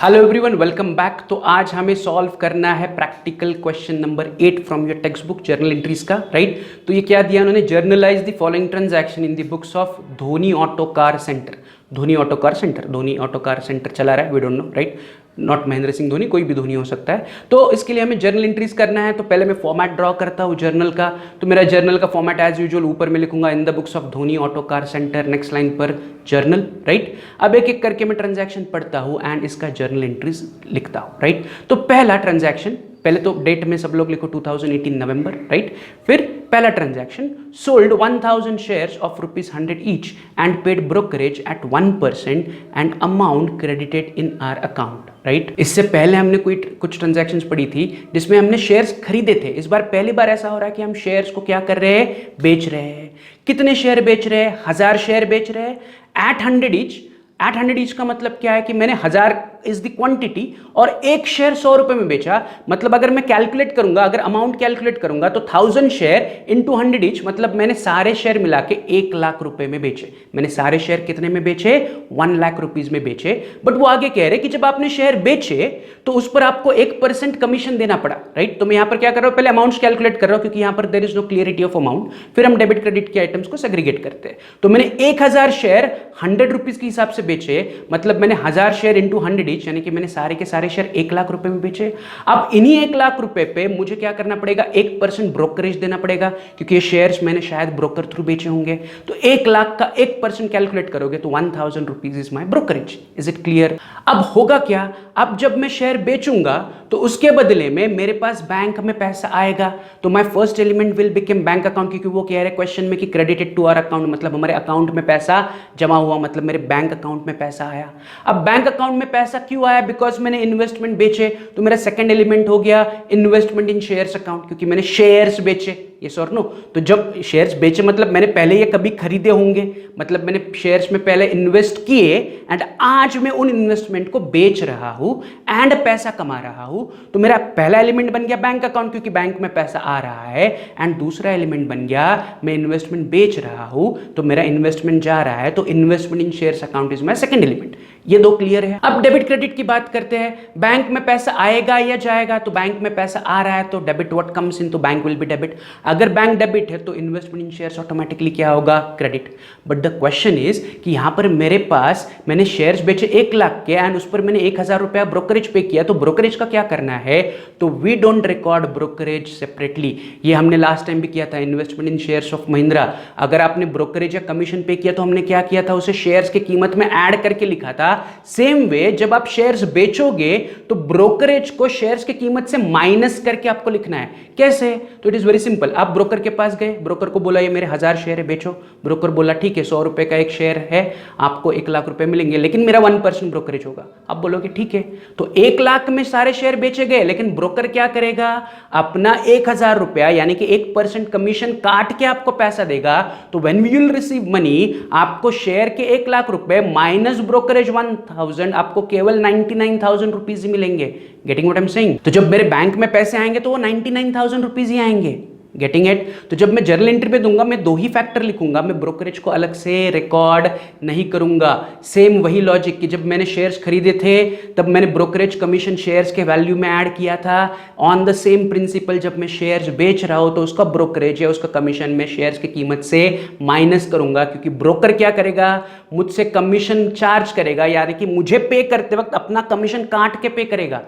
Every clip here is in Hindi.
Hello everyone, welcome back. तो आज हमें सॉल्व करना है practical question number 8 from your text book journal entries का, राइट। तो ये क्या दिया उन्होंने, journalise the following transaction in the books of Dhoni auto car centre. Dhoni auto car centre चला रहा है, we don't know, right. Not Mahendra Singh Dhoni, कोई भी धोनी हो सकता है। तो इसके लिए हमें जर्नल एंट्रीज करना है। तो पहले मैं फॉर्मेट ड्रॉ करता हूँ जर्नल का। तो मेरा जर्नल का फॉर्मेट एज यूजुअल ऊपर में लिखूंगा इन the books of Dhoni auto car centre, next line पर जर्नल, राइट। अब एक एक करके मैं ट्रांजैक्शन पढ़ता हूँ एंड इसका जर्नल एंट्रीज लिखता हूँ, राइट। तो पहला ट्रांजैक्शन, पहले तो डेट में सब लोग लिखो 2018 नवंबर, राइट। फिर पहला transaction, sold 1000 shares of ₹100 each and paid brokerage at 1% and amount credited in our account, right. इससे पहले हमने कुछ ट्रांजैक्शंस पढ़ी थी जिसमें हमने शेयर्स खरीदे थे। इस बार पहली बार ऐसा हो रहा है कि हम शेयर्स को क्या कर रहे हैं, बेच रहे हैं। कितने शेयर बेच रहे हैं, 1000 शेयर बेच रहे हैं एट 100 ईच। एट 100 ईच का मतलब क्या है कि मैंने 1000 इज द क्वांटिटी और एक शेयर 100 रुपए में बेचा। मतलब अगर मैं कैलकुलेट करूंगा, अगर अमाउंट कैलकुलेट करूंगा तो 1000 शेयर इंटू 100 ईच, मतलब मैंने सारे शेयर मिला के 1 लाख रुपए में बेचे। मैंने सारे शेयर कितने में बेचे, 1 लाख रुपीज में बेचे। बट वो आगे कह रहे कि जब आपने शेयर बेचे तो उस पर आपको 1% कमीशन देना पड़ा, राइट। तो मैं यहां पर क्या कर रहा हूं, पहले अमाउंट कैलकुलेट कर रहा हूं क्योंकि यहां पर there is no clarity of amount. फिर हम डेबिट क्रेडिट के आइटम्स को सेग्रीगेट करते हैं। तो मैंने 1000 शेयर 100 रुपीज के हिसाब से बेचे, मतलब मैंने 1000 शेयर इंटू 100 ईच, यानी कि मैंने सारे के सारे शेयर 1 लाख रुपए में बेचे। अब इन्हीं 1 लाख रुपए पे मुझे क्या करना पड़ेगा, 1% ब्रोकरेज देना पड़ेगा क्योंकि ये शेयर्स मैंने शायद ब्रोकर थ्रू बेचे होंगे। तो 1 लाख का 1% कैलकुलेट करोगे तो 1000 rupees is my brokerage. Is it clear? अब होगा क्या, अब जब मैं शेयर बेचूंगा तो उसके बदले में मेरे पास बैंक में पैसा आएगा। तो my first element will become bank account, क्योंकि वो कह रहे क्वेश्चन में कि क्रेडिटेड टू आवर अकाउंट, मतलब हमारे अकाउंट में पैसा जमा हुआ, मतलब मेरे बैंक अकाउंट में पैसा आया। अब बैंक अकाउंट में पैसा क्यों आया, बिकॉज मैंने इन्वेस्टमेंट बेचे। तो मेरा सेकंड एलिमेंट हो गया इन्वेस्टमेंट इन शेयर्स अकाउंट, क्योंकि मैंने शेयर्स बेचे। यस और नो? तो जब शेयर्स बेचे मतलब मैंने पहले ये कभी खरीदे होंगे, मतलब मैंने शेयर्स में पहले इन्वेस्ट किए एंड आज मैं उन इन्वेस्टमेंट को बेच रहा हूं एंड पैसा कमा रहा हूं। तो मेरा पहला एलिमेंट बन गया बैंक अकाउंट, क्योंकि बैंक में पैसा आ रहा है। एंड दूसरा एलिमेंट बन गया मैं इन्वेस्टमेंट बेच रहा हूं तो मेरा इन्वेस्टमेंट जा रहा है, तो investment in shares account is my second element. ये दो क्लियर है। अब डेबिट क्रेडिट की बात करते हैं। बैंक में पैसा आएगा या जाएगा, तो बैंक में पैसा आ रहा है तो डेबिट व्हाट कम्स इन, तो बैंक विल बी डेबिट। अगर बैंक डेबिट है तो इन्वेस्टमेंट इन शेयर्स ऑटोमेटिकली क्या होगा, credit. But the question is कि यहां पर मेरे पास मैंने शेयर्स बेचे 1 लाख के एंड उस पर मैंने 1000 रुपया ब्रोकरेज पे किया। तो ब्रोकरेज का क्या करना है, तो we don't record brokerage separately. ये हमने लास्ट टाइम भी किया था, investment in shares of Mahindra. अगर आपने ब्रोकरेज या कमीशन पे किया तो हमने क्या किया था, उसे शेयर्स की कीमत में ऐड करके लिखा था। सेम वे जब आप शेयर्स बेचोगे तो ब्रोकरेज को शेयर्स की कीमत से माइनस करके आपको लिखना है। कैसे, तो इट इज वेरी सिंपल। आप ब्रोकर के पास गए, ब्रोकर को बोला ये मेरे 1000 शेयर है, बेचो। ब्रोकर बोला ठीक है, 100 रुपए का एक शेयर है, आपको 1 लाख रुपए मिलेंगे, लेकिन मेरा 1% ब्रोकरेज होगा। आप बोलोगे ठीक है। तो 1 लाख में सारे शेयर बेचे गए, लेकिन ब्रोकर क्या करेगा, अपना 1000 रुपया यानी कि 1% कमीशन काट के आपको पैसा देगा। तो when we will receive money, आपको शेयर के 1 लाख रुपए माइनस ब्रोकरेज 1000, आपको केवल 99,000 रुपीज ही मिलेंगे। Getting what I am saying? तो जब मेरे बैंक में पैसे आएंगे तो वो 99,000 रुपीज ही आएंगे। Getting it? तो जब मैं जर्नल एंट्री पे दूंगा मैं 2 ही फैक्टर लिखूंगा, मैं ब्रोकरेज को अलग से रिकॉर्ड नहीं करूंगा। सेम वही लॉजिक कि जब मैंने शेयर्स खरीदे थे तब मैंने ब्रोकरेज कमीशन शेयर्स के वैल्यू में ऐड किया था। ऑन द सेम प्रिंसिपल जब मैं शेयर्स बेच रहा हूं तो उसका ब्रोकरेज या उसका कमीशन में शेयर्स की कीमत से माइनस करूंगा, क्योंकि ब्रोकर क्या करेगा, मुझसे कमीशन चार्ज करेगा, यानी कि मुझे पे करते वक्त अपना कमीशन काट के पे करेगा।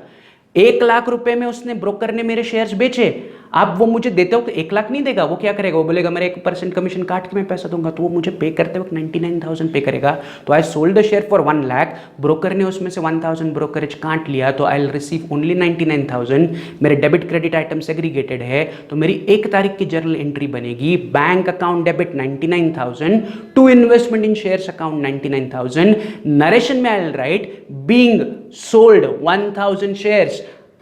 1 लाख रुपए में उसने, ब्रोकर ने मेरे शेयर्स बेचे, अब वो मुझे देते वक्त 1 लाख नहीं देगा, वो क्या करेगा, वो बोलेगा मेरे 1% कमीशन काट के मैं पैसा दूंगा, तो वो मुझे पे करते वक्त 99,000 पे करेगा। तो I sold the share for 1 lakh, broker ने उसमें से 1000 ब्रोकरेज काट लिया, तो आई विल रिसीव ओनली 99,000। मेरे डेबिट क्रेडिट आइटम सेग्रीगेटेड है, तो मेरी 1 तारीख की जर्नल एंट्री बनेगी, bank account debit 99,000 to investment in shares account 99,000। Narration में I will write being sold 1000 shares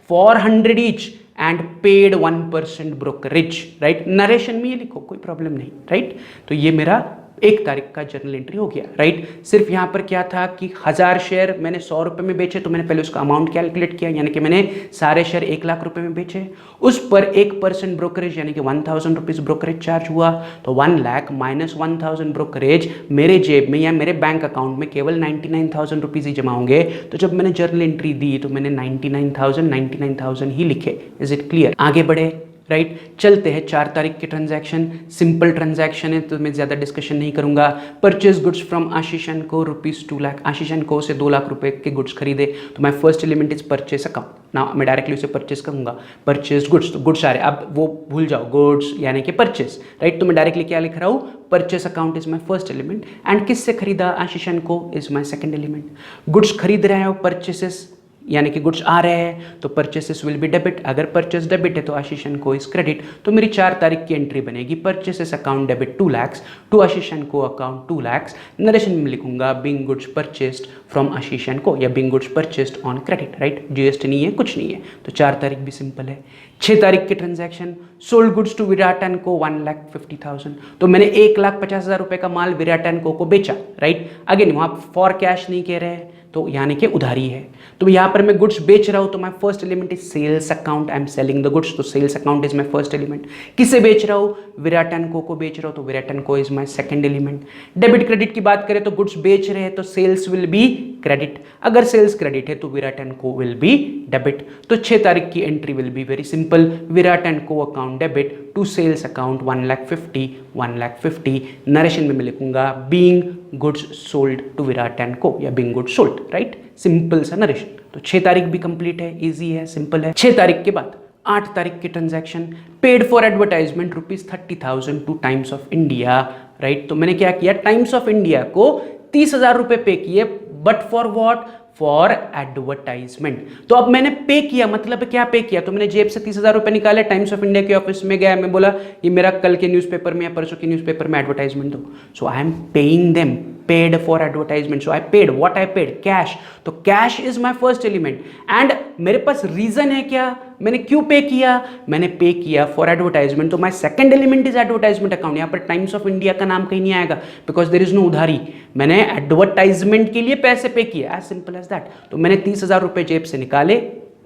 for 100 each and paid 1% brokerage, right. Narration में ये लिखो, कोई प्रॉब्लम नहीं, राइट। तो ये मेरा 1 तारीख का जर्नल एंट्री हो गया, राइट। सिर्फ यहाँ पर क्या था कि 1000 शेयर मैंने 100 रुपये में बेचे, तो मैंने पहले उसका अमाउंट कैलकुलेट किया, यानी कि मैंने सारे शेयर 1 लाख रुपए में बेचे। उस पर 1% ब्रोकरेज यानी कि 1000 रुपीज़ ब्रोकरेज चार्ज हुआ, तो 1 लाख माइनस 1000 ब्रोकरेज मेरे जेब में या मेरे बैंक अकाउंट में केवल 99,000 रुपीज़ ही जमा होंगे। तो जब मैंने जर्नल एंट्री दी तो मैंने 99,000 ही लिखे। Is it clear? आगे बढ़े, राइट। चलते हैं 4 तारीख के ट्रांजैक्शन। सिंपल ट्रांजैक्शन है तो मैं ज़्यादा डिस्कशन नहीं करूंगा। Purchase goods from Ashish and को ₹2 लाख। आशीष एंड को से 2 लाख रुपए के गुड्स खरीदे, तो my first element is purchase account ना, मैं डायरेक्टली उसे परचेस करूंगा। परचेज गुड्स, तो गुड्स आ रहे, अब वो भूल जाओ, गुड्स यानी कि परचेस, राइट। तो मैं डायरेक्टली क्या लिख रहा हूँ, purchase account is my first element and किससे खरीदा, आशीष and Co is my second element. Goods खरीद रहे हो, परचेसेस यानी कि गुड्स आ रहे हैं तो परचेसेस विल बी डेबिट। अगर परचेस डेबिट है तो Ashish and Co is credit. तो मेरी 4 तारीख की एंट्री बनेगी, purchases account debit 2 lakhs to Ashish and Co account 2 lakhs। Narration में लिखूंगा being goods purchased from Ashish and Co या being goods purchased on credit, right. GST नहीं है, कुछ नहीं है, तो 4 तारीख भी सिंपल है। 6 तारीख के transaction, sold goods to Virat and Co 1,50,000। तो मैंने 1,50,000 रुपए का माल विराट एंड को बेचा, राइट। अगेन वहां फॉर कैश नहीं कह रहे हैं, तो यानी कि उधारी है। तो यहां पर मैं गुड्स बेच रहा हूं, तो my first element is sales account. I am selling the goods, तो sales account is my first element. किसे बेच रहा हूं, विराट एंड को बेच रहा हूं, तो Virat and Co is my second element. Debit credit की बात करें तो गुड्स बेच रहे हैं तो सेल्स विल बी क्रेडिट। अगर सेल्स क्रेडिट है तो Virat and Co will be debit. तो 6 तारीख की entry will be very simple, Virat and Co account debit to sales account 1,50,000। Narration में मैं लिखूंगा being goods sold to Virat and Co या being goods sold, right. Simple सा नरेशन। तो 6 तारीख भी कंप्लीट है, इजी है, सिंपल है। 6 तारीख के बाद 8 तारीख के transaction, paid for advertisement ₹30,000 to Times of India, right. तो मैंने क्या किया, टाइम्स ऑफ इंडिया को 30,000 रुपए पे किए, but for what, for advertisement. तो अब मैंने पे किया, मतलब क्या पे किया, तो मैंने जेब से 30,000 रुपए निकाले, टाइम्स ऑफ इंडिया के ऑफिस में गया, मैं बोला ये मेरा कल के न्यूज़पेपर में या परसों के न्यूज़पेपर में एडवर्टाइजमेंट दो। So I am paying them, paid for advertisement. So I paid, what I paid, cash. तो cash is my first element and मेरे पास रीजन है क्या, मैंने क्यों पे किया, मैंने पे किया फॉर एडवर्टाइजमेंट। तो my second element is advertisement account. यहाँ पर टाइम्स ऑफ इंडिया का नाम कहीं नहीं आएगा बिकॉज देयर इज नो उधारी। मैंने एडवर्टाइजमेंट के लिए पैसे पे किए, एज सिंपल एज दैट। तो मैंने 30,000 रुपए जेब से निकाले,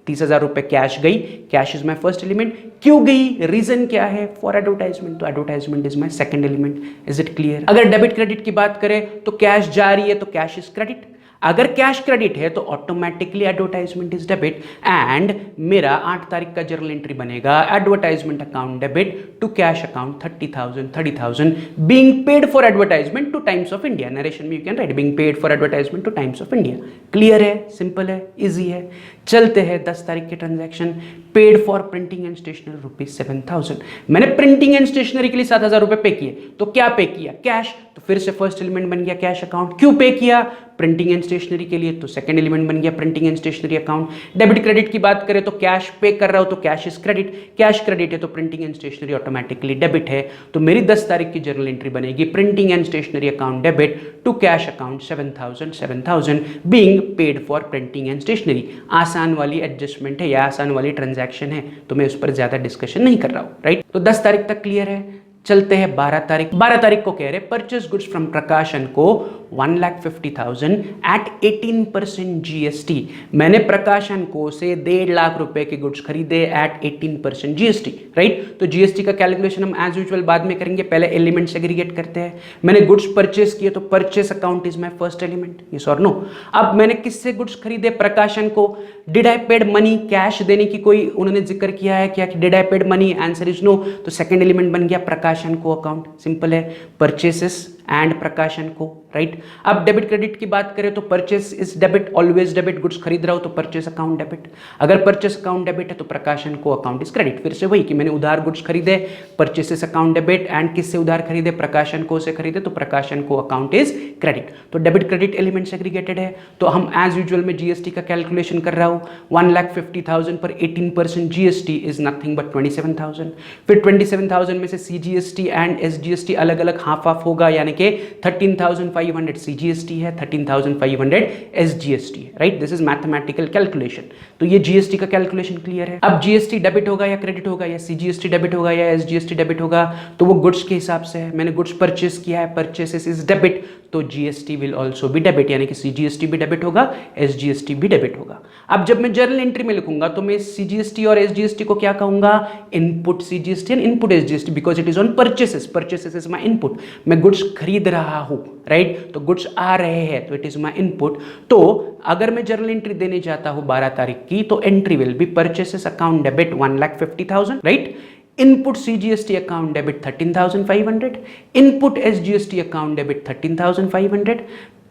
30,000 रुपए कैश गई, cash is my first element. क्यों गई, रीजन क्या है, फॉर एडवर्टाइजमेंट। तो advertisement is my second element. Is it clear? अगर डेबिट क्रेडिट की बात करें तो कैश जा रही है तो कैश इज क्रेडिट। अगर कैश क्रेडिट है तो automatically advertisement is debit and मेरा 8 तारीख का जर्नल एंट्री बनेगा advertisement account debit to cash account 30,000 being paid for advertisement to Times of India. Narration में you can write being paid for advertisement to Times of India. Clear है, सिंपल है, इजी है। चलते हैं 10 तारीख के transaction, paid for printing and stationery ₹7,000। मैंने प्रिंटिंग एंड स्टेशनरी के लिए 7,000 रुपए पे किए, तो क्या पे किया, कैश। तो फिर से फर्स्ट एलिमेंट बन गया कैश अकाउंट। क्यों पे किया, प्रिंटिंग एंड स्टेशनरी के लिए, तो सेकंड एलिमेंट बन गया printing and stationery account. Debit credit की बात करें तो कैश पे कर रहा हो तो cash is credit, cash credit है तो printing and stationery automatically debit है। तो मेरी 10 तारीख की जर्नल एंट्री बनेगी printing and stationery account debit to cash account 7,000 being paid for printing and stationery. आसान वाली एडजस्टमेंट है या आसान वाली ट्रांजैक्शन है, तो मैं उस पर ज्यादा डिस्कशन नहीं कर रहा हूं, राइट। तो 10 तारीख तक क्लियर है। चलते हैं 12 तारीख। 12 तारीख को कह रहे परचेस गुड्स फ्रॉम प्रकाशन को 1,50,000 एट 18% जीएसटी। मैंने प्रकाशन को से 1.5 लाख रुपए के गुड्स खरीदे एट 18% जीएसटी, राइट। तो जीएसटी का कैलकुलेशन हम एज यूजुअल बाद में करेंगे, पहले एलिमेंट सेग्रीगेट करते हैं। मैंने गुड्स परचेस किए तो purchase account is my first element, yes और नो। अब मैंने किससे गुड्स खरीदे, Prakashan Co. Did I paid money, cash देने की कोई उन्होंने जिक्र किया है क्या कि did I paid money, answer is no. तो सेकंड एलिमेंट बन गया प्रकाशन को अकाउंट, सिंपल है, purchases and Prakashan Co, right. अब डेबिट क्रेडिट की बात करें तो purchase is debit, always debit, goods खरीद रहा हूं तो परचेस अकाउंट डेबिट। अगर परचेस अकाउंट डेबिट है तो प्रकाशन को अकाउंट इज क्रेडिट। फिर से वही कि मैंने उधार गुड्स खरीदे, परचेसेस अकाउंट डेबिट एंड किससे उधार खरीदे, प्रकाशन को से खरीदे तो प्रकाशन को अकाउंट इज क्रेडिट। तो डेबिट क्रेडिट एलिमेंट सेग्रीगेटेड है। तो हम एज यूजुअल में जीएसटी का कैलकुलेशन कर रहा हूं, 1,50,000 पर 18% जीएसटी इज नथिंग बट 27,000। फिर 27,000 में से सीजीएसटी एंड एसजीएसटी अलग अलग हाफ हाफ होगा, यानी कि 13,500 CGST है, 13,500 SGST है, right? This is mathematical calculation. तो ये GST का कैलकुलेशन क्लियर है। अब GST डेबिट होगा या क्रेडिट होगा, या CGST डेबिट होगा या SGST डेबिट होगा, तो वो गुड्स के हिसाब से है। मैंने गुड्स परचेस किया है, परचेसेस इज डेबिट, तो GST will also B debit, यानी कि CGST भी डेबिट होगा, SGST भी डेबिट होगा। अब जब मैं जर्नल एंट्री में लिखूंगा तो मैं CGST और SGST को क्या कहूंगा? Input CGST and input SGST, because it is on purchases, purchases is my input. मैं गुड्स खरीद रहा हूं, राइट? तो गुड्स आ रहे हैं, तो इट इज माई इनपुट। तो अगर मैं जर्नल एंट्री देने जाता हूं 12 तारीख की, तो entry will be purchases account debit 1,50,000, right? Input CGST account debit 13,500, input SGST account debit 13,500,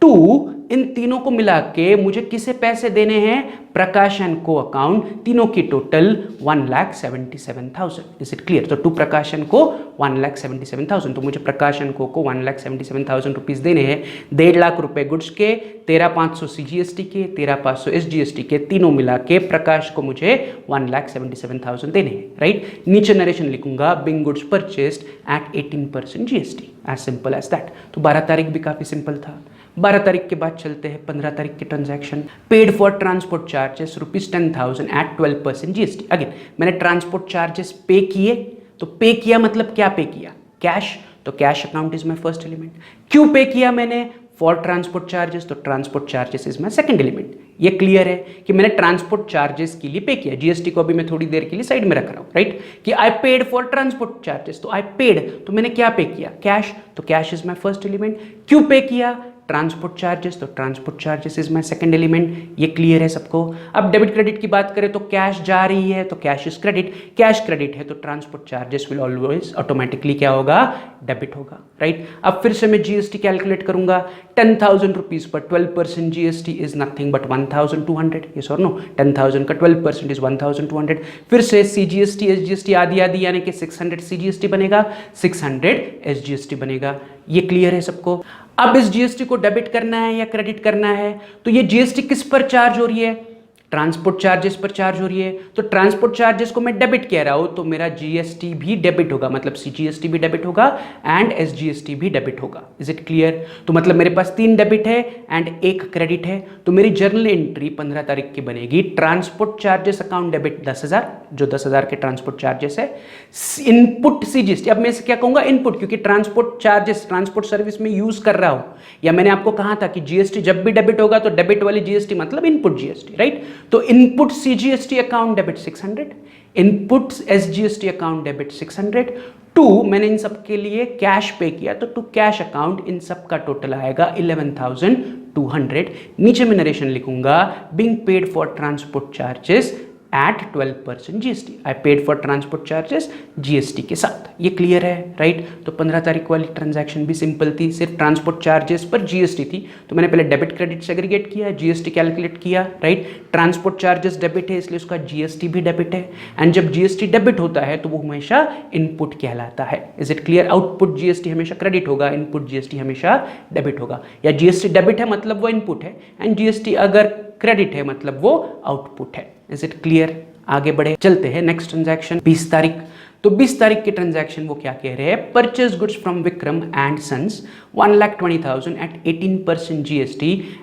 to इन तीनों को मिला के मुझे किसे पैसे देने हैं? प्रकाशन को अकाउंट, तीनों की टोटल 1,77,000। Is it clear? तो टू प्रकाशन को 1,77,000, तो मुझे प्रकाशन को 1,77,000 रुपीज देने हैं। 1.5 लाख रुपए गुड्स के, 13,500 CGST के, 13,500 SGST के, तीनों मिला के प्रकाश को मुझे 1,77,000 देने हैं, राइट? नीचे नरेशन लिखूंगा, being goods purchased at 18% GST, as simple as that. तो 12 तारीख भी काफी सिंपल था। 12 तारीख के बाद चलते हैं 15 तारीख के transaction. Paid for transport charges ₹10,000 at 12% GST। Again मैंने ट्रांसपोर्ट चार्जेस पे किए, तो पे किया मतलब क्या पे किया? कैश, तो cash account is my first element. क्यों पे किया मैंने? फॉर ट्रांसपोर्ट चार्जेस, तो transport charges is my second element. ये क्लियर है कि मैंने ट्रांसपोर्ट चार्जेस के लिए पे किया। GST को अभी मैं थोड़ी देर के लिए साइड में रख रहा हूं, राइट? कि आई पेड फॉर ट्रांसपोर्ट चार्जेस, तो आई पेड, तो मैंने क्या पे किया? कैश, तो cash is my first element. क्यों पे किया? ट्रांसपोर्ट चार्जेस, तो transport charges is my second element. ये क्लियर है सबको? अब डेबिट क्रेडिट की बात करें तो कैश जा रही है, तो cash is credit, cash credit है, तो transport charges will always automatically क्या होगा? डेबिट होगा, राइट? अब फिर से मैं GST कैलकुलेट करूंगा। 10,000 rupees per 12% GST is nothing but 1,200, yes और नो? 10,000 का 12% इज 1,200। फिर से CGST SGST आदि आदि, यानी कि 600 CGST बनेगा, 600 SGST बनेगा। ये क्लियर है सबको? अब इस GST को डेबिट करना है या क्रेडिट करना है, तो ये GST किस पर चार्ज हो रही है? ट्रांसपोर्ट चार्जेस पर चार्ज हो रही है। तो ट्रांसपोर्ट चार्जेस को मैं डेबिट कह रहा हूं, तो मेरा GST भी डेबिट होगा, मतलब CGST भी डेबिट होगा एंड SGST भी डेबिट होगा। Is it clear? तो मतलब मेरे पास 3 डेबिट है एंड 1 क्रेडिट है। तो मेरी जर्नल एंट्री 15 तारीख की बनेगी, ट्रांसपोर्ट चार्जेस अकाउंट डेबिट 10,000, जो 10,000 के ट्रांसपोर्ट चार्जेस है। इनपुट CGST, अब मैं इसे क्या कहूंगा? इनपुट, क्योंकि ट्रांसपोर्ट चार्जेस ट्रांसपोर्ट सर्विस में यूज कर रहा हूं। या मैंने आपको कहा था कि GST जब भी डेबिट होगा तो डेबिट वाली GST मतलब इनपुट GST, राइट? तो input CGST account debit 600, input SGST account debit 600, to मैंने इन सब के लिए कैश पे किया, तो टू कैश अकाउंट इन सब का टोटल आएगा 11,200। नीचे मैं नरेशन लिखूंगा, being paid for transport charges at 12% GST। I paid for transport charges GST के साथ। ये क्लियर है, राइट? तो 15 तारीख वाली ट्रांजैक्शन भी सिंपल थी, सिर्फ ट्रांसपोर्ट चार्जेस पर GST थी। तो मैंने पहले डेबिट क्रेडिट सेग्रीगेट किया, GST कैलकुलेट किया, राइट? ट्रांसपोर्ट चार्जेस डेबिट है, इसलिए उसका GST भी डेबिट है। एंड जब GST डेबिट होता है तो वो हमेशा इनपुट कहलाता है। Is it clear? Output GST हमेशा क्रेडिट होगा, इनपुट GST हमेशा डेबिट होगा। या GST डेबिट है मतलब वो इनपुट है, एंड GST अगर क्रेडिट है मतलब वो आउटपुट है। Is it clear? आगे बढ़े, चलते हैं नेक्स्ट ट्रांजैक्शन 20 तारीख। तो 20 तारीख के ट्रांजैक्शन वो क्या कह रहे हैं? Purchase goods from Vikram and sons 1,20,000 एट 18% GST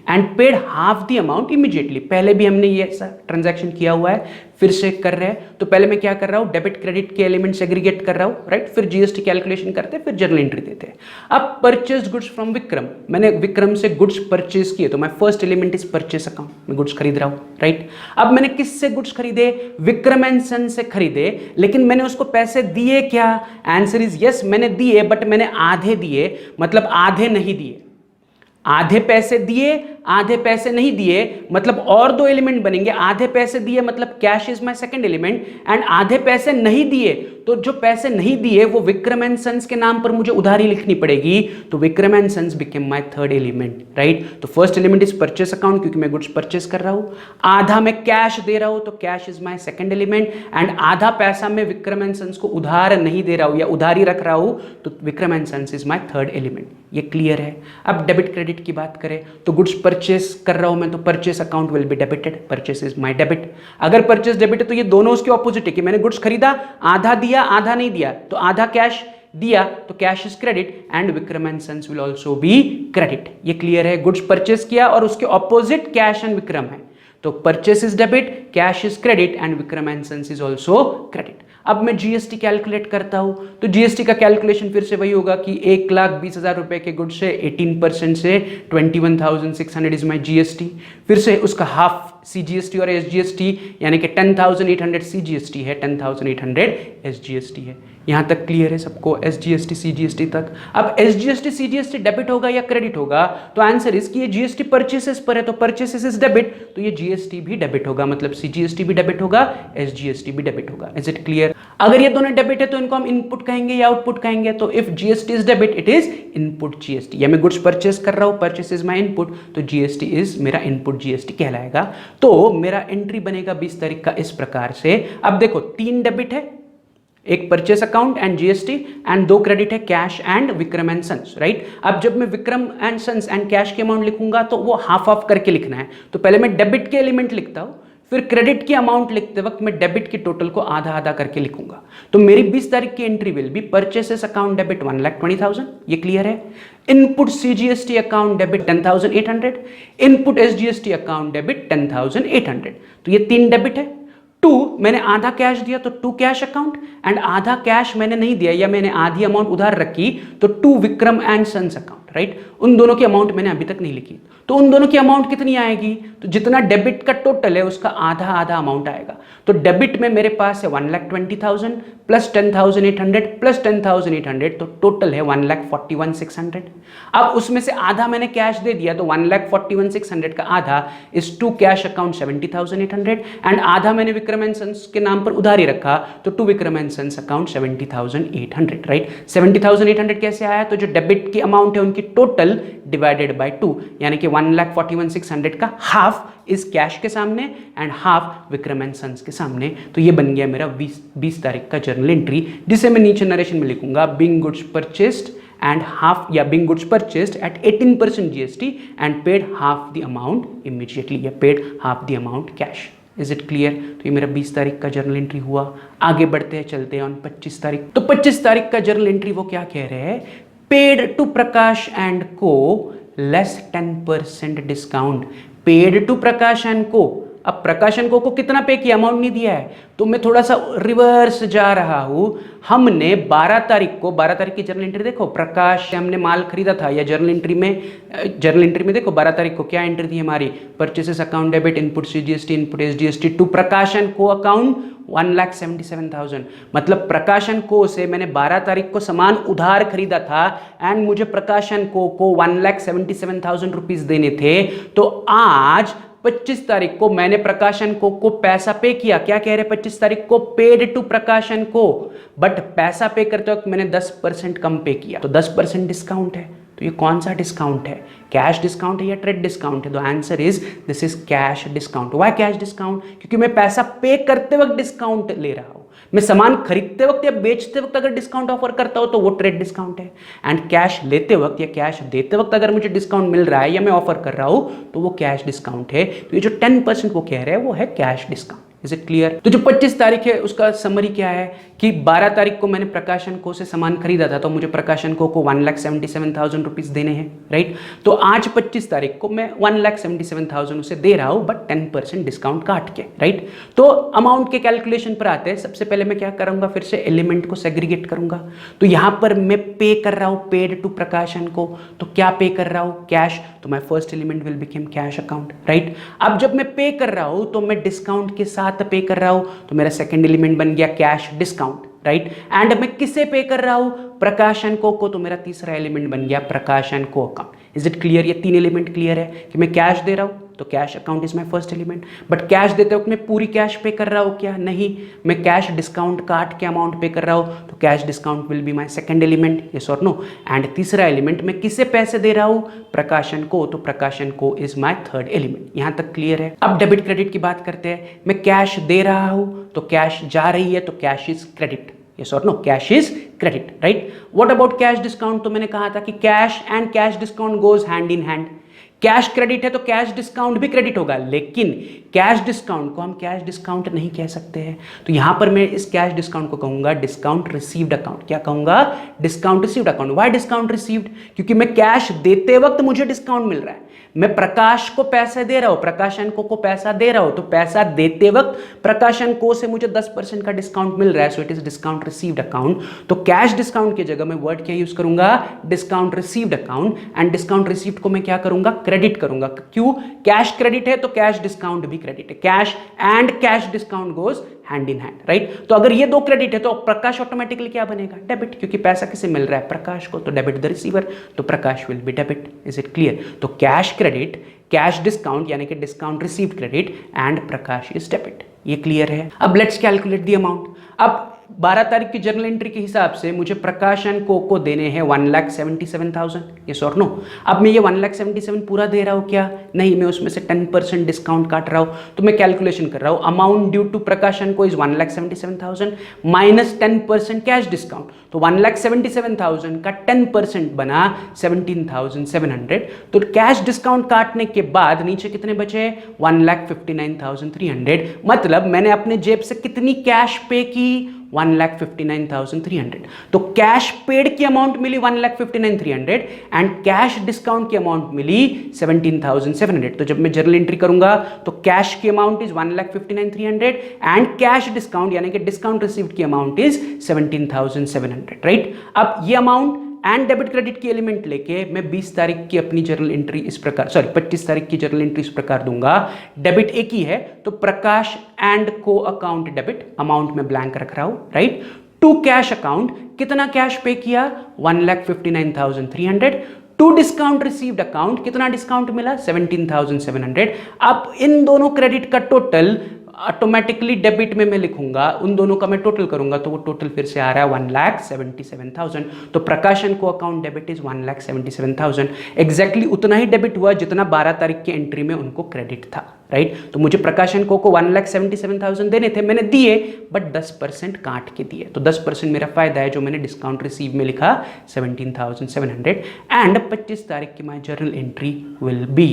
and paid half the amount immediately. पहले भी हमने ये ट्रांजैक्शन किया हुआ है, फिर से कर रहे हैं। तो पहले मैं क्या कर रहा हूं? डेबिट क्रेडिट के एलिमेंट सेग्रीगेट कर रहा हूं, राइट? फिर GST कैलकुलेशन करते हैं, फिर जर्नल एंट्री देते हैं। अब परचेज गुड्स फ्रॉम विक्रम, मैंने विक्रम से गुड्स परचेज किए, तो my first element is purchase account, मैं गुड्स खरीद रहा हूं, राइट? अब मैंने किससे गुड्स खरीदे? विक्रम एंड सन से खरीदे, लेकिन मैंने उसको पैसे दिए क्या? आंसर इज यस, मैंने दिए, बट मैंने आधे दिए, मतलब आधे नहीं दिए। आधे पैसे दिए, आधे पैसे नहीं दिए, मतलब और 2 एलिमेंट बनेंगे। आधे पैसे दिए मतलब cash is my second element, and आधे पैसे नहीं दिए, तो जो पैसे नहीं दिए वो विक्रम एंड सन्स के नाम पर मुझे उधारी लिखनी पड़ेगी। तो Vikram and sons became my third element, right? तो first element is purchase account, क्योंकि मैं गुड्स परचेस कर रहा हूं। आधा मैं कैश दे रहा हूं, तो cash is my second element, and आधा पैसा मैं विक्रम एंड सन्स को उधार नहीं दे रहा हूं या उधारी रख रहा हूं, तो Vikram and sons is my third element. ये क्लियर है? अब डेबिट क्रेडिट की बात करें तो गुड्स परचेस कर रहा हूं मैं, तो purchase account will be debited, purchase is my debit. अगर परचेस डेबिट है तो ये दोनों उसके ऑपोजिट है कि मैंने गुड्स खरीदा, आधा दिया, आधा नहीं दिया, तो आधा कैश दिया तो cash is credit and Vikram and sons will also be credit. ये क्लियर है? गुड्स परचेस किया और उसके ऑपोजिट कैश एंड विक्रम है, तो purchase is debit, cash is credit and Vikram and sons is also credit. अब मैं जीएसटी कैलकुलेट करता हूं, तो जीएसटी का कैलकुलेशन फिर से वही होगा कि 1,20,000 रुपए के गुड्स से 18% से 21,600 इज माई जीएसटी, फिर से उसका हाफ सीजीएसटी और एसजीएसटी यानी कि 10,800 सीजीएसटी है, 10,800 एसजीएसटी है। यहां तक क्लियर है सबको? एसजीएसटी सीजीएसटी तक। अब एसजीएसटी सीजीएसटी डेबिट होगा या क्रेडिट होगा? तो आंसर इज कि ये जीएसटी परचेसेस पर है, तो परचेसेस इज डेबिट, तो ये जीएसटी भी डेबिट होगा, मतलब सीजीएसटी भी डेबिट होगा, एसजीएसटी भी डेबिट होगा। Is it clear? अगर ये दोनों डेबिट है तो इनको हम इनपुट कहेंगे या आउटपुट कहेंगे? तो if GST is debit it is input GST, या मैं गुड्स परचेस कर रहा हूं, परचेस इज माय इनपुट, तो जीएसटी इज मेरा इनपुट जीएसटी कहलाएगा। तो मेरा एंट्री बनेगा 20 तारीख का इस प्रकार से। अब देखो 3 डेबिट है, एक purchase account and GST and 2 credit है, cash and Vikram and sons, right. अब जब मैं Vikram and sons and cash के अमाउंट लिखूंगा तो वो हाफ ऑफ करके लिखना है, तो पहले मैं डेबिट के एलिमेंट लिखता हूं, फिर क्रेडिट की अमाउंट लिखते वक्त मैं डेबिट की टोटल को आधा आधा करके लिखूंगा। तो मेरी 20 तारीख की entry will be purchases account debit 1,20,000, ये क्लियर है। Input CGST account debit 10,800, input SGST account debit 10,800, तो ये 3 डेबिट है। 2 मैंने आधा कैश दिया तो 2 कैश अकाउंट, एंड आधा कैश मैंने नहीं दिया या मैंने आधी अमाउंट उधार रखी तो 2 Vikram and sons account, right. उन दोनों की अमाउंट मैंने अभी तक नहीं लिखी, तो उन दोनों की अमाउंट कितनी आएगी? तो जितना डेबिट का टोटल है उसका आधा आधा अमाउंट आएगा। तो डेबिट में मेरे पास है 1,20,000 प्लस 10,800 प्लस 10,800, तो टोटल है 1,41,600। अब उसमें से आधा मैंने कैश दे दिया, तो 1,41,600 का आधा इज 2 कैश अकाउंट 70,800 एंड आधा मैंने विक्रम एंड सन्स के नाम पर उधारी रखा, तो 2 Vikram and sons account 70,800, right. 70,800 कैसे आया? तो जो डेबिट की अमाउंट है उनकी टोटल डिवाइडेड बाय 2, यानी कि 1,41,600 का हाफ इस कैश के सामने and half Vikram and sons के सामने। तो ये बन गया मेरा 20 तारीख का जर्नल एंट्री, जिसे मैं नीचे नरेशन में लिखूंगा, being goods purchased and half, या being goods purchased at 18% GST and paid half the amount immediately, या paid half the amount cash. Is it clear? तो ये मेरा 20 तारीख का जर्नल एंट्री हुआ। आगे बढ़ते हैं, चलते हैं ऑन 25 तारीख। तो 25 तारीख का जर्नल एंट्री वो क्या कह रहे हैं? Paid to Prakash and Co less 10% discount, paid to Prakash and Co. अब प्रकाश एंड को कितना पे किया? अमाउंट नहीं दिया है, तो मैं थोड़ा सा रिवर्स जा रहा हूं। हमने 12 तारीख की जर्नल एंट्री देखो, प्रकाश से हमने माल खरीदा था, या जर्नल एंट्री में देखो 12 तारीख को क्या एंट्री थी हमारी? Purchases account debit, input CGST, input SGST to Prakash and Co account 1,77,000। मतलब प्रकाश एंड को से मैंने 12 तारीख को सामान उधार खरीदा था एंड मुझे प्रकाश एंड को 1,77,000 रुपीज देने थे। तो आज 25 तारीख को मैंने प्रकाशन को पैसा पे किया। क्या कह रहे? 25 तारीख को पेड टू प्रकाशन को, बट पैसा पे करते वक्त मैंने 10% कम पे किया, तो 10% डिस्काउंट है। तो ये कौन सा डिस्काउंट है? कैश डिस्काउंट है या ट्रेड डिस्काउंट है? तो answer is this is cash discount. Why cash discount? क्योंकि मैं पैसा पे करते वक्त डिस्काउंट ले रहा हूं। मैं सामान खरीदते वक्त या बेचते वक्त अगर डिस्काउंट ऑफर करता हूं तो वो ट्रेड डिस्काउंट है, एंड कैश लेते वक्त या कैश देते वक्त अगर मुझे डिस्काउंट मिल रहा है या मैं ऑफर कर रहा हूं तो वो कैश डिस्काउंट है। तो ये जो 10% वो कह रहे हैं वो है cash discount. Is it clear? तो जो 25 तारीख है उसका समरी क्या है कि 12 तारीख को मैंने प्रकाशन को से सामान खरीदा था, तो मुझे प्रकाशन को 1,77,000 रुपीज देने हैं, राइट। तो आज 25 तारीख को मैं 1,77,000 उसे दे रहा हूं, बट 10% डिस्काउंट काट के, राइट। तो अमाउंट के कैलकुलेशन पर आते हैं। सबसे पहले मैं क्या करूंगा, फिर से एलिमेंट को सेग्रीगेट करूंगा। तो यहां पर मैं पे कर रहा हूं पेड टू प्रकाशन को, तो क्या पे कर रहा हूं? कैश। तो my first element will become cash account, right. अब जब मैं पे कर रहा हूं तो मैं डिस्काउंट के साथ पे कर रहा हूं, तो मेरा सेकंड एलिमेंट बन गया कैश डिस्काउंट, राइट। एंड मैं किसे पे कर रहा हूं? प्रकाशन को, तो मेरा तीसरा एलिमेंट बन गया Prakashan Co account. Is it clear? ये 3 एलिमेंट क्लियर है कि मैं कैश दे रहा हूं तो cash account is my first element, but cash देते वक्त मैं पूरी कैश पे कर रहा हूं क्या? नहीं, मैं कैश डिस्काउंट काट के अमाउंट पे कर रहा हूं, तो cash discount will be my second element, yes और नो। एंड तीसरा एलिमेंट मैं किसे पैसे दे रहा हूं? प्रकाशन को, तो प्रकाशन को इज माय थर्ड एलिमेंट। यहां तक क्लियर है? अब डेबिट क्रेडिट की बात करते हैं। मैं कैश दे रहा हूं तो कैश जा रही है, तो cash is credit, yes or no, cash is credit, right. What about cash discount? तो मैंने कहा था कि cash and cash discount goes hand in hand. Cash credit है तो कैश डिस्काउंट भी क्रेडिट होगा, लेकिन कैश डिस्काउंट को हम कैश डिस्काउंट नहीं कह सकते हैं, तो यहां पर मैं इस कैश डिस्काउंट को कहूंगा डिस्काउंट रिसीव्ड अकाउंट। क्या कहूंगा? Discount received account. Why discount received? क्योंकि मैं कैश देते वक्त मुझे डिस्काउंट मिल रहा है, मैं प्रकाश को पैसे दे रहा हूं, प्रकाशन को पैसा दे रहा हूं, तो पैसा देते वक्त प्रकाशन को से मुझे 10% का डिस्काउंट मिल रहा है, so it is discount received account. तो कैश डिस्काउंट की जगह मैं वर्ड क्या यूज करूंगा? Discount received account. And discount received को मैं क्या करूंगा? क्रेडिट करूंगा। क्यों? कैश क्रेडिट है तो कैश डिस्काउंट भी क्रेडिट है, cash and cash discount goes hand in hand, right? तो अगर ये दो क्रेडिट है तो प्रकाश ऑटोमेटिकली क्या बनेगा? डेबिट, क्योंकि पैसा किसे मिल रहा है? प्रकाश को, तो डेबिट द रिसीवर, तो Prakash will be debit. Is it clear? तो कैश क्रेडिट, कैश डिस्काउंट यानी कि discount received credit and Prakash is debit. ये क्लियर है? अब लेट्स कैलकुलेट द अमाउंट। अब 12 तारीख की जर्नल एंट्री के हिसाब से मुझे प्रकाशन को देने हैं 1,77,000, यस और नो? अब मैं ये 1,77,000 पूरा दे रहा हूं क्या? नहीं, मैं उसमें से 10% डिस्काउंट काट रहा हूं, तो मैं कैलकुलेशन कर रहा हूं अमाउंट ड्यू टू प्रकाशन को इज 1,77,000 माइनस 10% कैश डिस्काउंट, तो 1,77,000 का 10% बना 17,700। तो कैश डिस्काउंट काटने के बाद नीचे कितने बचे? 1,59,300। मतलब मैंने अपने जेब से कितनी कैश पे की? 1,59,300। तो कैश पेड की अमाउंट मिली 1,59,300 एंड कैश डिस्काउंट की अमाउंट मिली 17,700। तो जब मैं जर्नल एंट्री करूंगा तो कैश की amount is 1,59,300 and cash discount यानी कि डिस्काउंट रिसीव्ड की अमाउंट इज 17,700, राइट? अब ये अमाउंट एंड डेबिट क्रेडिट की एलिमेंट लेके मैं 20 तारीख की अपनी जर्नल एंट्री इस प्रकार, 25 तारीख की जर्नल एंट्री इस प्रकार दूंगा। डेबिट एक ही है तो प्रकाश and Co account debit, amount में ब्लैंक रख रहा हूं, राइट? टू कैश अकाउंट, कितना कैश पे किया? 1,59,300। टू डिस्काउंट रिसीव्ड अकाउंट, कितना डिस्काउंट मिला? 17,700। अब इन दोनों क्रेडिट का टोटल ऑटोमेटिकली डेबिट में मैं लिखूंगा, उन दोनों का मैं टोटल करूंगा तो वो टोटल फिर से आ रहा है 1,77,000। तो प्रकाशन Co account debit is 1,77,000। Exactly उतना ही डेबिट हुआ जितना 12 तारीख की एंट्री में उनको क्रेडिट था, राइट? तो मुझे प्रकाशन को 1,77,000 देने थे, मैंने दिए बट 10% काट के दिए, तो 10% मेरा फायदा है जो मैंने डिस्काउंट रिसीव में लिखा 17,700। एंड 25 तारीख की my journal entry will be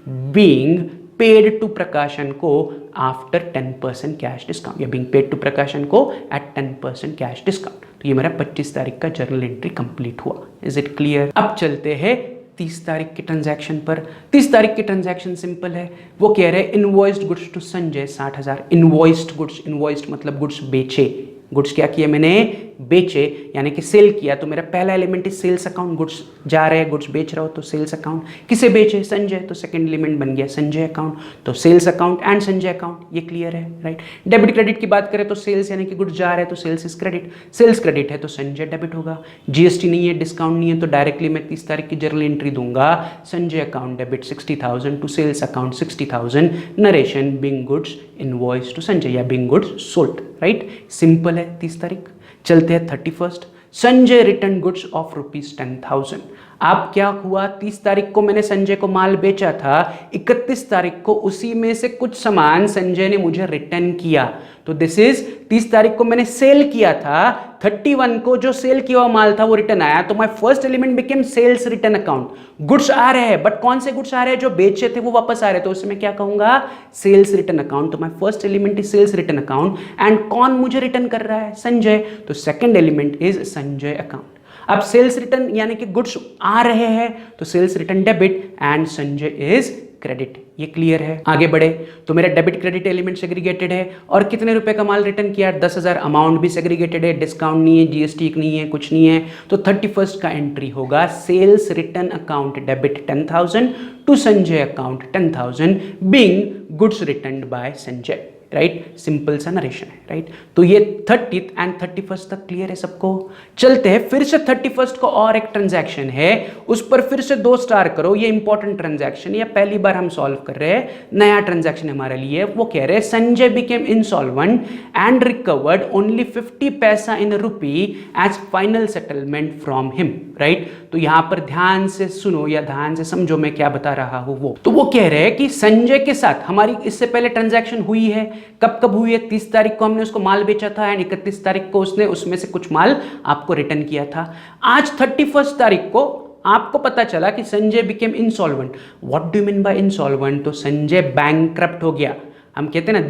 being paid to Prakashan Co after 10% cash discount, या being paid to Prakashan Co eight 10% cash discount. तो ये मेरा 25 तारीख का जर्नल एंट्री कंप्लीट हुआ। Is it clear? अब चलते हैं 30 तारीख के ट्रांजैक्शन पर। 30 तारीख की ट्रांजैक्शन सिंपल है, वो कह रहे हैं invoiced goods to Sanjay 60,000। Invoiced goods, invoiced मतलब गुड्स बेचे, गुड्स क्या किए मैंने? बेचे, यानी कि सेल किया। तो मेरा पहला element is sales account, goods जा रहे हैं, गुड्स बेच रहा हो तो सेल्स अकाउंट। किसे बेचे? संजय, तो सेकंड एलिमेंट बन गया संजय अकाउंट, तो sales account and Sanjay account. ये क्लियर है, राइट? डेबिट क्रेडिट की बात करें तो सेल्स यानी कि गुड्स जा रहे हैं तो sales is credit, sales credit है तो संजय डेबिट होगा। जीएसटी नहीं है, डिस्काउंट नहीं है, तो डायरेक्टली मैं 30 तारीख की जर्नल एंट्री दूंगा, Sanjay account debit 60,000 to sales account 60,000, narration being goods invoice to Sanjay या being goods sold, right? Simple है 30 तारीख। चलते हैं 31st, Sanjay return goods of ₹10,000। अब क्या हुआ? 30 तारीख को मैंने संजय को माल बेचा था, 31 तारीख को उसी में से कुछ सामान संजय ने मुझे रिटर्न किया, तो दिस इज 30 तारीख को मैंने सेल किया था, 31 को जो सेल किया हुआ माल था वो रिटर्न आया, तो my first element became sales return account. Goods आ रहे हैं बट कौन से गुड्स आ रहे हैं? जो बेचे थे वो वापस आ रहे हैं, तो उसमें क्या कहूंगा? Sales return account. तो my first element is sales return account and कौन मुझे रिटर्न कर रहा है? संजय, तो second element is Sanjay account. अब सेल्स रिटर्न यानी कि गुड्स आ रहे हैं तो sales return debit and Sanjay is credit. ये क्लियर है? आगे बढ़े तो मेरा डेबिट क्रेडिट एलिमेंट सेग्रीगेटेड है और कितने रुपए का माल रिटर्न किया? 10,000। अमाउंट भी सेग्रीगेटेड है, डिस्काउंट नहीं है, जीएसटी नहीं है, कुछ नहीं है, तो 31st का एंट्री होगा sales return account debit 10,000 to Sanjay account 10,000 being goods returned by Sanjay, right? Simple सा नरेशन है, राइट? तो ये 30th एंड 31st तक क्लियर है सबको। चलते हैं फिर से 31st को, और एक ट्रांजैक्शन है उस पर फिर से 2 स्टार करो। ये इंपॉर्टेंट ट्रांजैक्शन, ये पहली बार हम सॉल्व कर रहे हैं, नया ट्रांजैक्शन हमारे लिए। वो कह रहे हैं Sanjay became insolvent and recovered only 50 paisa in rupee as final settlement from him, right? तो यहां पर ध्यान से सुनो या ध्यान से समझो मैं क्या बता रहा हूं। वो कह रहे हैं कि संजय के साथ हमारी इससे पहले ट्रांजैक्शन हुई है। कब हुई है? 30 तारीख को हमने उसको माल बेचा था एंड 31 तारीख को उसने उसमें से कुछ माल आपको रिटर्न किया था। आज 31st तारीख को आपको पता चला कि Sanjay became insolvent. What do you mean by insolvent? तो संजय बैंकक्रप्ट हो गया। हम कहते हैं ना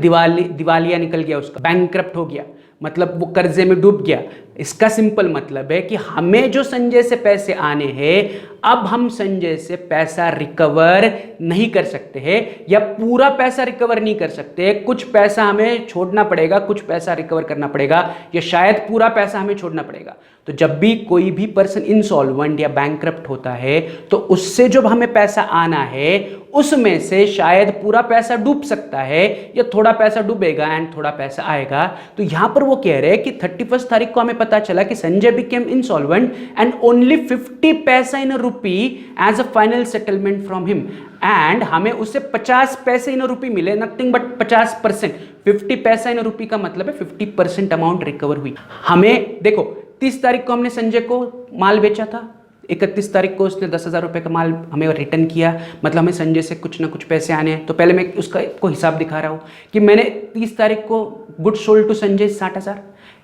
दिवालिया निकल गया, उसका बैंकक्रप्ट हो गया, मतलब वो कर्जे में डूब गया। इसका सिंपल मतलब है कि हमें जो संजय से पैसे आने हैं, अब हम संजय से पैसा रिकवर नहीं कर सकते हैं, या पूरा पैसा रिकवर नहीं कर सकते, कुछ पैसा हमें छोड़ना पड़ेगा, कुछ पैसा रिकवर करना पड़ेगा, या शायद पूरा पैसा हमें छोड़ना पड़ेगा। तो जब भी कोई भी पर्सन इंसॉल्वेंट या बैंकक्रप्ट होता है तो उससे जब हमें पैसा आना है उसमें से शायद पूरा पैसा डूब सकता है, या थोड़ा पैसा डूबेगा एंड थोड़ा पैसा आएगा। तो यहां पर वो कह रहे हैं कि 31 तारीख को हमें पता चला कि Sanjay became insolvent and only 50 paisa in rupee as a final settlement from him, and हमें उससे 50 पैसे इन रुपी मिले, नथिंग बट 50%। 50 पैसा इन रुपी का मतलब है 50% अमाउंट रिकवर हुई। हमें देखो 30 तारीख को हमने संजय को माल बेचा था, 31 तारीख को उसने 10,000 रुपये का माल हमें रिटर्न किया, मतलब हमें संजय से कुछ ना कुछ पैसे आने हैं। तो पहले मैं उसका को हिसाब दिखा रहा हूँ कि मैंने 30 तारीख को गुड्स सोल्ड टू संजय 60,000,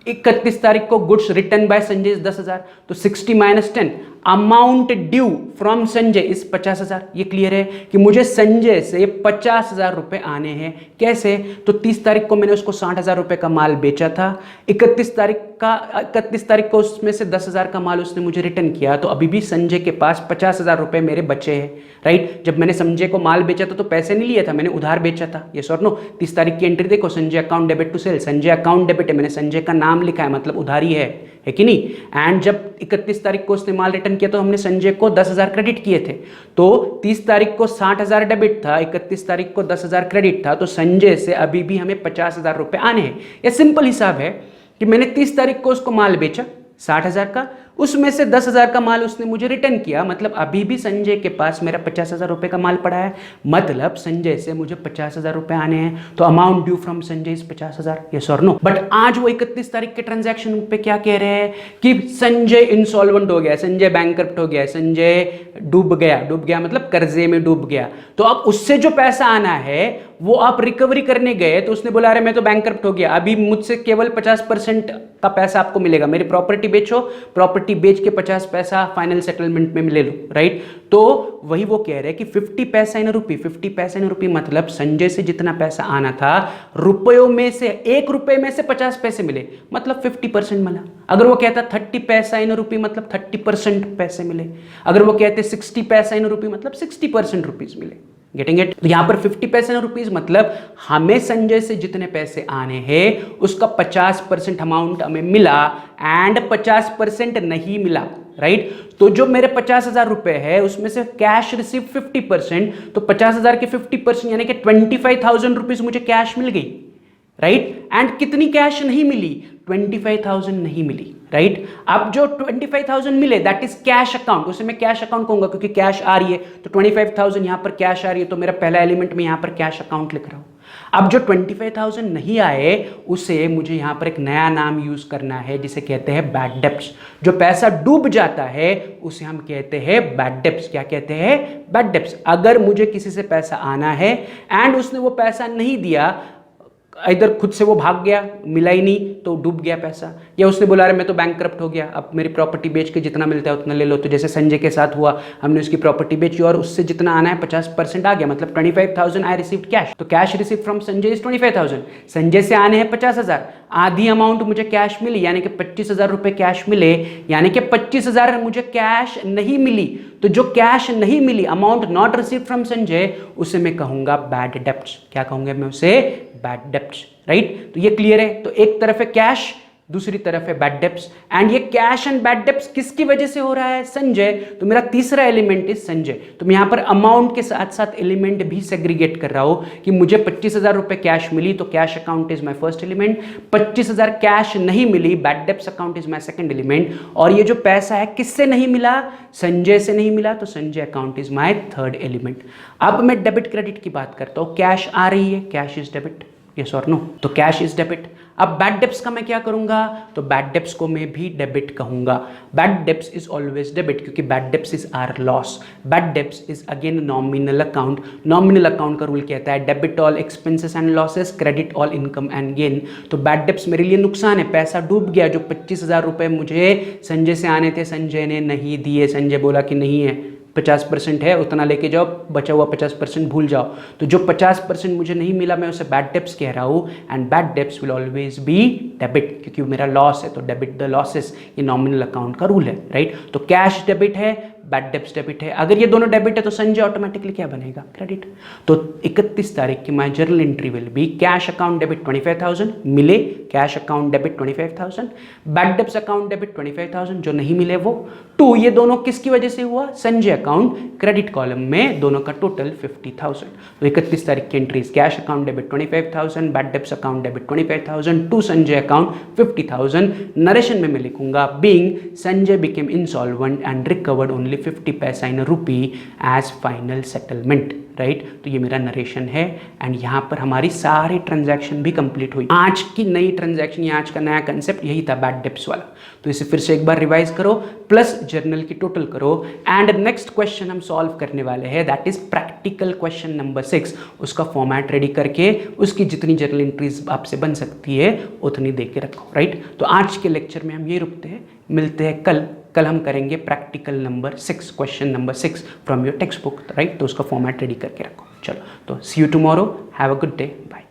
31 तारीख को गुड्स रिटर्न बाय संजय 10,000, तो 60 - 10 अमाउंट ड्यू फ्रॉम संजय इस 50,000। ये क्लियर है कि मुझे संजय से 50,000 रुपये आने हैं। कैसे? तो 30 तारीख को मैंने उसको 60,000 रुपये का माल बेचा था, 31 तारीख को उसमें से 10,000 का माल उसने मुझे रिटर्न किया, तो अभी भी संजय के पास 50,000 रुपये मेरे बचे हैं, राइट। जब मैंने संजय को माल बेचा था तो पैसे नहीं लिए था, मैंने उधार बेचा था, ये और नो। 30 तारीख की एंट्री देखो, Sanjay account debit to sale, Sanjay account debit है, मैंने संजय का नाम लिखा है, मतलब उधारी है कि नहीं। एंड जब 31 तारीख को उसने माल रिटर्न किया तो हमने संजय को 10,000 क्रेडिट किए थे, तो 30 तारीख को 60,000 डेबिट था, 31 तारीख को 10,000 क्रेडिट था, तो संजय से अभी भी हमें 50,000 रुपये आने हैं। यह सिंपल हिसाब है कि मैंने 30 तारीख को उसको माल बेचा 60,000 का, उसमें से 10,000 का माल उसने मुझे रिटर्न किया, मतलब अभी भी संजय के पास मेरा 50,000 रुपये का माल पड़ा है, मतलब संजय से मुझे 50,000 रुपये आने हैं। तो amount due from Sanjay is 50,000, yes और नो। बट आज वो 31 तारीख के ट्रांजैक्शन पे क्या कह रहे हैं कि संजय इंसॉल्वेंट हो गया, संजय बैंकक्रप्ट हो गया, संजय डूब गया मतलब कर्जे में डूब गया। तो अब उससे जो पैसा आना है वो आप रिकवरी करने गए तो उसने बोला अरे मैं तो बैंकक्रप्ट हो गया, अभी मुझसे केवल 50% का पैसा आपको मिलेगा, मेरी प्रॉपर्टी बेचो, प्रॉपर्टी बेच के 50 पैसा फाइनल सेटलमेंट में ले लो, राइट। तो वही वो कह रहे हैं कि 50 paisa in rupee, 50 paisa in रुपी मतलब संजय से जितना पैसा आना था रुपयों में से 1 रुपये में से 50 पैसे मिले, मतलब 50% मिला। अगर वो कहता 30 पैसा इन रुपी मतलब 30% पैसे मिले, अगर वो कहते 60 पैसा इन रुपी मतलब 60% रुपीज मिले। Getting it? तो यहां पर 50 पैसे इन रुपीज मतलब हमें संजय से जितने पैसे आने हैं उसका 50% अमाउंट हमें मिला एंड 50% नहीं मिला, राइट। तो जो मेरे 50,000 रुपए है उसमें से कैश रिसीव 50%, तो 50,000 के 50% यानी कि 25,000 रुपीज मुझे कैश मिल गई, राइट। एंड कितनी कैश नहीं मिली? 25,000 नहीं मिली, राइट। अब जो 25,000 मिले दैट इज कैश अकाउंट, उसे मैं कैश अकाउंट कहूंगा क्योंकि कैश आ रही है, तो 25,000 यहां पर कैश आ रही है, तो मेरा पहला एलिमेंट में यहां पर कैश अकाउंट लिख रहा हूं। अब जो 25,000 नहीं आए उसे मुझे यहां पर एक नया नाम यूज करना है जिसे कहते हैं बैड डेब्ट्स। जो पैसा डूब जाता है उसे हम कहते हैं बैड डेब्ट्स। क्या कहते हैं? Bad debts. अगर मुझे किसी से पैसा आना है एंड उसने वो पैसा नहीं दिया, इधर खुद से वो भाग गया, मिला ही नहीं तो डूब गया पैसा, या उसने बोला अरे मैं तो बैंकक्रप्ट हो गया, अब मेरी प्रॉपर्टी बेच के जितना मिलता है उतना ले लो। तो जैसे संजय के साथ हुआ, हमने उसकी प्रॉपर्टी बेची और उससे जितना आना है 50% आ गया, मतलब 25,000 आई रिसीव्ड कैश। तो cash receive from Sanjay is 25,000, Sanjay से आने हैं 50,000, आधी अमाउंट मुझे कैश मिली यानी कि 25,000 रुपये कैश मिले, यानी कि 25,000 मुझे कैश नहीं मिली। तो जो कैश नहीं मिली, amount not receive from Sanjay, उसे मैं कहूंगा बैड डेब्ट्स। क्या कहूंगा मैं उसे? Bad debts, right. तो ये क्लियर है। तो एक तरफ है कैश, दूसरी तरफ है बैड डेब्ट्स, एंड ये कैश एंड बैड डेब्ट्स किसकी वजह से हो रहा है? संजय। तो मेरा तीसरा एलिमेंट इज संजय। तो मैं यहां पर अमाउंट के साथ साथ एलिमेंट भी सेग्रीगेट कर रहा हूं कि मुझे 25,000 रुपए कैश मिली तो cash account is my first element, 25,000 cash नहीं मिली, bad debts account is my second element, और ये जो पैसा है किससे नहीं मिला? संजय से नहीं मिला, तो Sanjay account is my third element. अब मैं डेबिट क्रेडिट की बात करता हूं। कैश आ रही है, कैश इज डेबिट, यस और नो, तो कैश इज डेबिट। अब बैड डेब्ट्स का मैं क्या करूंगा? तो बैड डेब्ट्स को मैं भी डेबिट कहूंगा। Bad debts is always debit क्योंकि bad debts is are loss. Bad debts is again nominal account. Nominal account का रूल कहता है debit all expenses and losses, credit all income and gain. तो बैड डेब्ट्स मेरे लिए नुकसान है, पैसा डूब गया, जो 25,000 रुपए मुझे संजय से आने थे संजय ने नहीं दिए, संजय बोला कि नहीं है, 50% है उतना लेके जाओ, बचा हुआ 50% भूल जाओ। तो जो 50% मुझे नहीं मिला मैं उसे बैड डेब्ट्स कह रहा हूँ, and bad debts will always be debit, क्योंकि मेरा लॉस है तो डेबिट द लॉसेस, ये नॉमिनल अकाउंट का रूल है, राइट। तो कैश डेबिट है, बैड डेब्ट्स डेबिट है। अगर ये दोनों डेबिट है तो संजय ऑटोमेटिकली क्या बनेगा, क्रेडिट। तो 31 तारीख की my journal entry will be cash account debit 25,000 मिले, cash account debit 25,000, bad debts account debit 25,000 जो नहीं मिले वो। टू, ये दोनों किसकी वजह से हुआ, संजय अकाउंट क्रेडिट कॉलम में दोनों का टोटल 50,000। तो 31 तारीख की entries cash account debit 25,000, bad debts account debit 25,000, to Sanjay account 50,000। Narration में मैं लिखूंगा being Sanjay became insolvent and recovered only 50 paisa in rupee as final settlement, right. तो ये मेरा नरेशन है, एंड यहाँ पर हमारी सारी ट्रांजैक्शन भी कंप्लीट हुई। आज की नई ट्रांजैक्शन या आज का नया कंसेप्ट यही था बैड डेब्ट्स वाला। तो इसे फिर से एक बार रिवाइज करो, प्लस जर्नल की टोटल करो, एंड नेक्स्ट क्वेश्चन हम सॉल्व करने वाले हैं, that is practical question number 6। उसका फॉर्मेट रेडी करके उसकी जितनी जर्नल एंट्रीज आपसे बन सकती है उतनी दे के रखो, राइट। तो आज के लेक्चर में हम ये रुकते हैं, मिलते हैं कल हम करेंगे practical number 6, question number 6 from your text book, right. तो उसका फॉर्मेट रेडी करके रखो। चलो, तो see you tomorrow, have a good day, bye.